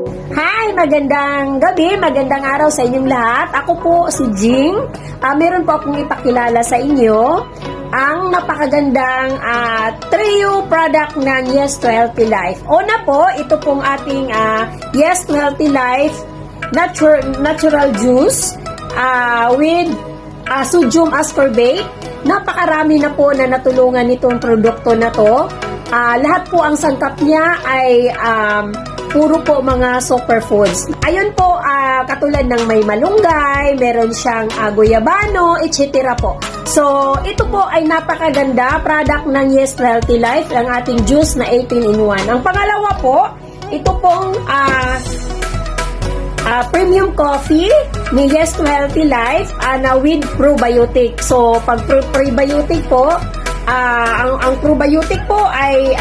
Hi! Magandang gabi, magandang araw sa inyong lahat. Ako po si Jing. Meron po akong ipakilala sa inyo ang napakagandang trio product ng Yes to Healthy Life. Una po, ito pong ating Yes to Healthy Life natural juice with sodium ascorbate. Napakarami na po na natulungan nitong produkto na to. Lahat po ang sangkap niya ay puro po mga superfoods. Ayun po, katulad ng may malunggay, meron siyang guyabano, etc. po. So, ito po ay napakaganda product ng Yes to Healthy Life, ang ating juice na 18-in-1. Ang pangalawa po, ito pong premium coffee ni Yes to Healthy Life na with probiotic. So, pag prebiotic po, ang probiotic po ay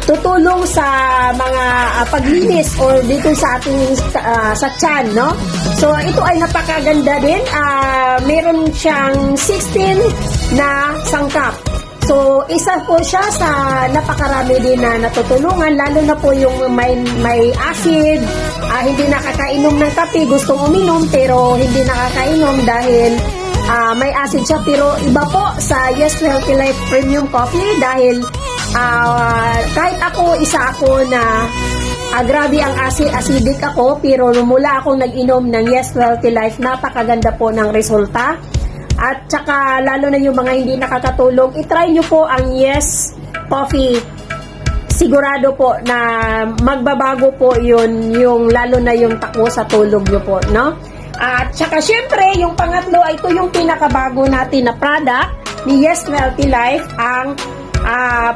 tutulong sa mga paglinis or dito sa ating sa tiyan, no? So, ito ay napakaganda din. Meron siyang 16 na sangkap. So, isa po siya sa napakarami din na natutulungan, lalo na po yung may acid, hindi nakakainom ng kape, gustong uminom pero hindi nakakainom dahil may acid siya. Pero iba po sa Yes to Healthy Life Premium Coffee dahil kahit isa ako na grabe ang acidic ako, pero mula akong nag-inom ng Yes to Healthy Life, napakaganda po ng resulta. At saka lalo na yung mga hindi nakakatulong, itry nyo po ang Yes Coffee. Sigurado po na magbabago po yun, yung lalo na yung takbo sa tulog nyo po, no? At saka syempre, yung pangatlo, ito yung pinakabago natin na product ni Yes to Healthy Life, ang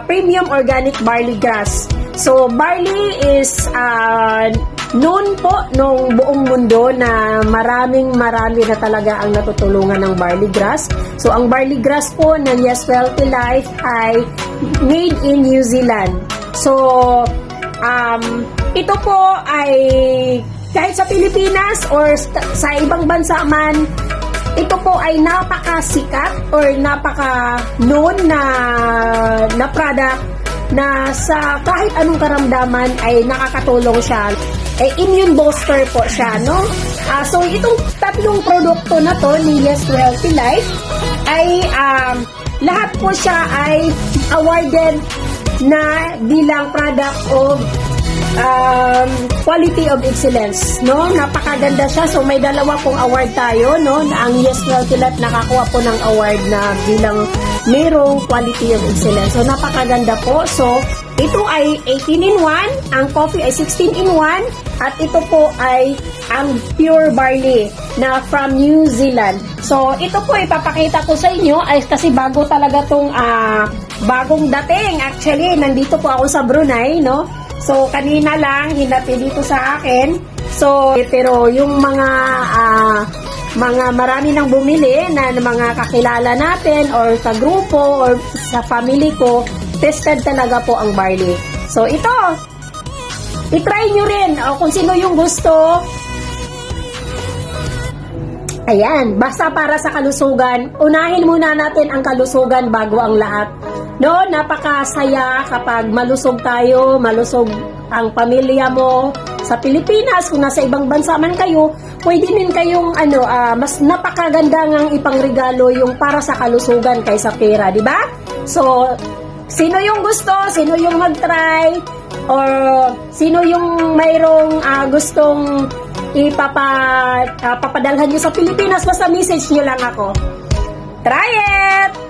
premium organic barley grass. So, barley is known po nung buong mundo na marami na talaga ang natutulungan ng barley grass. So, ang barley grass po ng Yes to Healthy Life ay made in New Zealand. So, ito po ay kahit sa Pilipinas or sa ibang bansa man, ito po ay napakasikat or napaka-known na product na sa kahit anong karamdaman ay nakakatulong siya. Immune booster po siya, no? So, itong tatlong produkto na to ni Yes to Healthy Life ay lahat po siya ay awarded na bilang product of quality of excellence, no? Napakaganda siya. So, may dalawa pong award tayo, no? Na ang Yes to Healthy Life nakakuha po ng award na bilang merong quality of excellence. So, napakaganda po. So, ito ay 18-in-1, ang coffee ay 16-in-1, at ito po ay ang pure barley na from New Zealand. So, ito po ipapakita ko sa inyo ay kasi bago talaga tong bagong dating. Actually, nandito po ako sa Brunei, no? So, kanina lang, hinati dito sa akin. So, pero yung mga marami nang bumili na mga kakilala natin or sa grupo or sa family ko, tested talaga po ang barley. So, ito, itry nyo rin. O, kung sino yung gusto. Ayan, basta para sa kalusugan, unahin muna natin ang kalusugan bago ang lahat. No, napakasaya kapag malusog tayo, malusog ang pamilya mo. Sa Pilipinas, kung nasa ibang bansa man kayo, pwede din kayong mas napakaganda ngang ipangregalo yung para sa kalusugan kaysa pera, di ba? So, sino yung gusto, sino yung mag-try, or sino yung mayroong gustong papadalhan nyo sa Pilipinas, basta message nyo lang ako. Try it!